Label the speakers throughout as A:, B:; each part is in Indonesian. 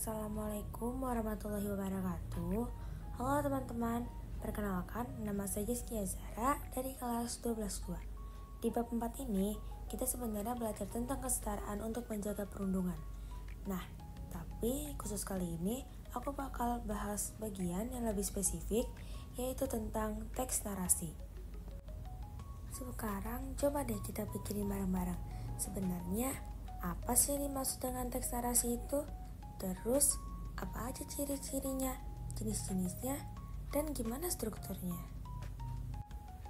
A: Assalamualaikum warahmatullahi wabarakatuh. Halo teman-teman, perkenalkan nama saya Rizky Azara dari kelas 12-2. Di bab 4 ini, kita sebenarnya belajar tentang kesetaraan untuk menjaga perundungan. Nah, tapi khusus kali ini aku bakal bahas bagian yang lebih spesifik, yaitu tentang teks narasi. Sekarang coba deh kita pikirin bareng-bareng. Sebenarnya apa sih yang dimaksud dengan teks narasi itu? Terus, apa aja ciri-cirinya, jenis-jenisnya, dan gimana strukturnya?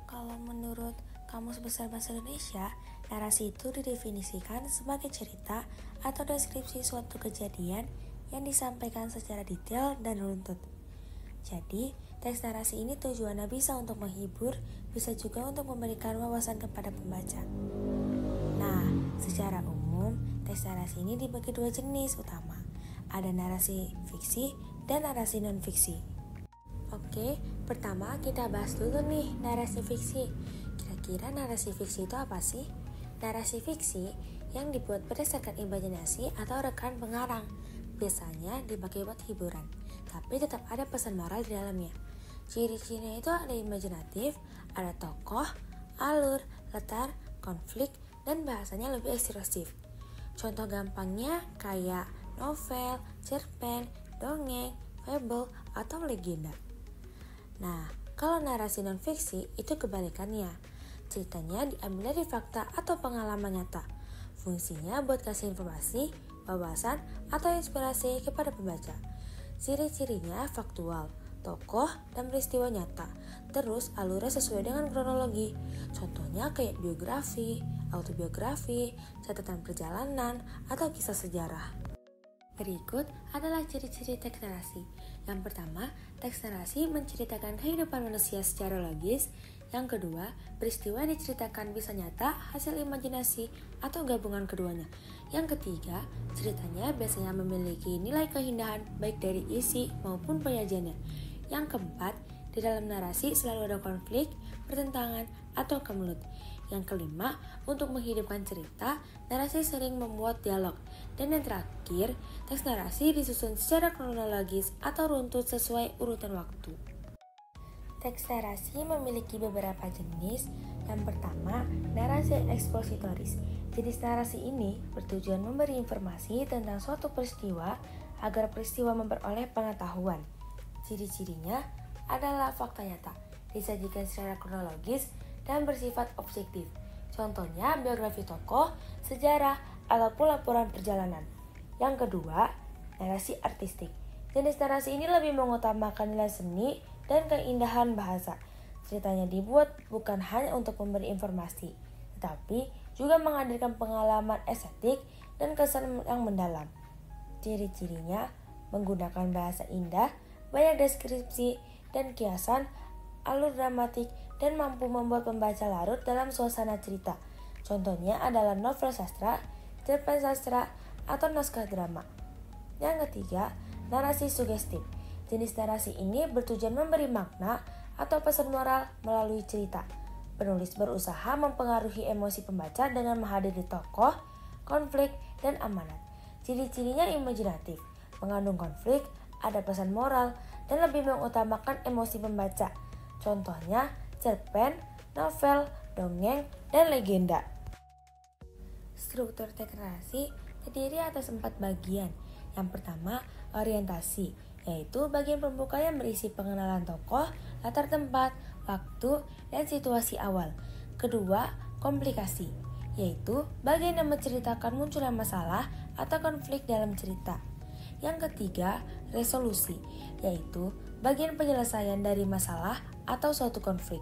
A: Kalau menurut Kamus Besar Bahasa Indonesia, narasi itu didefinisikan sebagai cerita atau deskripsi suatu kejadian yang disampaikan secara detail dan runtut. Jadi, teks narasi ini tujuannya bisa untuk menghibur, bisa juga untuk memberikan wawasan kepada pembaca. Nah, secara umum, teks narasi ini dibagi dua jenis utama. Ada narasi fiksi dan narasi non-fiksi. Oke, pertama kita bahas dulu nih narasi fiksi. Kira-kira narasi fiksi itu apa sih? Narasi fiksi yang dibuat berdasarkan imajinasi atau rekan pengarang. Biasanya dipakai buat hiburan, tapi tetap ada pesan moral di dalamnya. Ciri-cirinya itu ada imajinatif, ada tokoh, alur, latar, konflik, dan bahasanya lebih ekspresif. Contoh gampangnya kayak novel, cerpen, dongeng, fable, atau legenda. Nah, kalau narasi non-fiksi itu kebalikannya. Ceritanya diambil dari fakta atau pengalaman nyata. Fungsinya buat kasih informasi, wawasan, atau inspirasi kepada pembaca. Ciri-cirinya faktual, tokoh, dan peristiwa nyata. Terus alurnya sesuai dengan kronologi. Contohnya kayak biografi, autobiografi, catatan perjalanan, atau kisah sejarah. Berikut adalah ciri-ciri teks narasi. Yang pertama, teks narasi menceritakan kehidupan manusia secara logis. Yang kedua, peristiwa yang diceritakan bisa nyata, hasil imajinasi, atau gabungan keduanya. Yang ketiga, ceritanya biasanya memiliki nilai keindahan baik dari isi maupun penyajiannya. Yang keempat, di dalam narasi selalu ada konflik, pertentangan, atau kemelut. Yang kelima, untuk menghidupkan cerita, narasi sering membuat dialog. Dan yang terakhir, teks narasi disusun secara kronologis atau runtut sesuai urutan waktu. Teks narasi memiliki beberapa jenis. Yang pertama, narasi ekspositoris. Jenis narasi ini bertujuan memberi informasi tentang suatu peristiwa agar peristiwa memperoleh pengetahuan. Ciri-cirinya adalah fakta nyata, disajikan secara kronologis, dan bersifat objektif. Contohnya biografi tokoh, sejarah, ataupun laporan perjalanan. Yang kedua, narasi artistik. Jenis narasi ini lebih mengutamakan nilai seni dan keindahan bahasa. Ceritanya dibuat bukan hanya untuk memberi informasi, tetapi juga menghadirkan pengalaman estetik dan kesan yang mendalam. Ciri-cirinya menggunakan bahasa indah, banyak deskripsi dan kiasan, alur dramatik, dan mampu membuat pembaca larut dalam suasana cerita. Contohnya adalah novel sastra, cerpen sastra, atau naskah drama. Yang ketiga, narasi sugestif. Jenis narasi ini bertujuan memberi makna atau pesan moral melalui cerita. Penulis berusaha mempengaruhi emosi pembaca dengan menghadiri tokoh, konflik, dan amanat. Ciri-cirinya imajinatif, mengandung konflik, ada pesan moral, dan lebih mengutamakan emosi pembaca. Contohnya cerpen, novel, dongeng, dan legenda. Struktur teks narasi terdiri atas 4 bagian. Yang pertama, orientasi, yaitu bagian pembuka yang berisi pengenalan tokoh, latar tempat, waktu, dan situasi awal. Kedua, komplikasi, yaitu bagian yang menceritakan munculnya masalah atau konflik dalam cerita. Yang ketiga, resolusi, yaitu bagian penyelesaian dari masalah atau suatu konflik.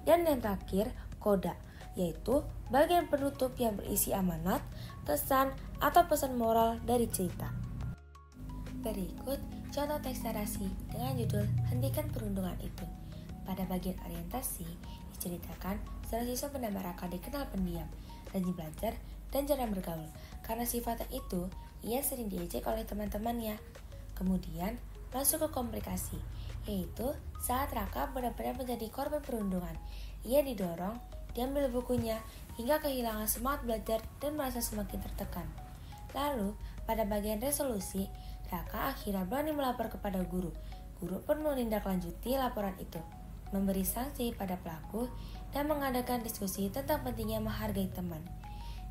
A: Dan yang terakhir, koda, yaitu bagian penutup yang berisi amanat, pesan, atau pesan moral dari cerita. Berikut contoh teks narasi dengan judul Hentikan Perundungan Itu. Pada bagian orientasi, diceritakan seorang siswa bernama Raka dikenal pendiam, rajin belajar, dan jarang bergaul. Karena sifatnya itu, ia sering diejek oleh teman-temannya. Kemudian, masuk ke komplikasi, yaitu saat Raka benar-benar menjadi korban perundungan. Ia didorong, diambil bukunya, hingga kehilangan semangat belajar dan merasa semakin tertekan. Lalu, pada bagian resolusi, Raka akhirnya berani melapor kepada guru. Guru pun menindaklanjuti laporan itu, memberi sanksi pada pelaku, dan mengadakan diskusi tentang pentingnya menghargai teman.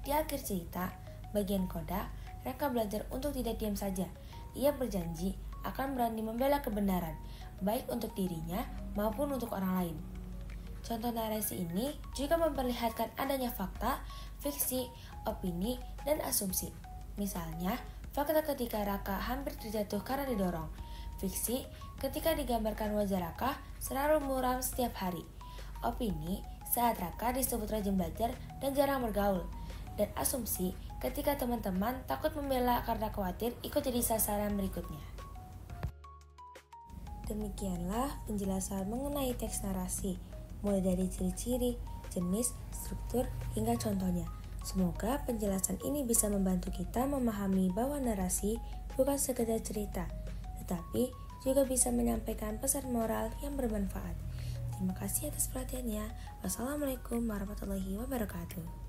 A: Di akhir cerita, bagian koda, Raka belajar untuk tidak diam saja. Ia berjanji akan berani membela kebenaran, baik untuk dirinya maupun untuk orang lain. Contoh narasi ini juga memperlihatkan adanya fakta, fiksi, opini, dan asumsi. Misalnya, fakta ketika Raka hampir terjatuh karena didorong. Fiksi ketika digambarkan wajah Raka selalu muram setiap hari. Opini saat Raka disebut rajin belajar dan jarang bergaul. Dan asumsi ketika teman-teman takut membela karena khawatir ikut jadi sasaran berikutnya. Demikianlah penjelasan mengenai teks narasi, mulai dari ciri-ciri, jenis, struktur, hingga contohnya. Semoga penjelasan ini bisa membantu kita memahami bahwa narasi bukan sekedar cerita, tetapi juga bisa menyampaikan pesan moral yang bermanfaat. Terima kasih atas perhatiannya. Wassalamualaikum warahmatullahi wabarakatuh.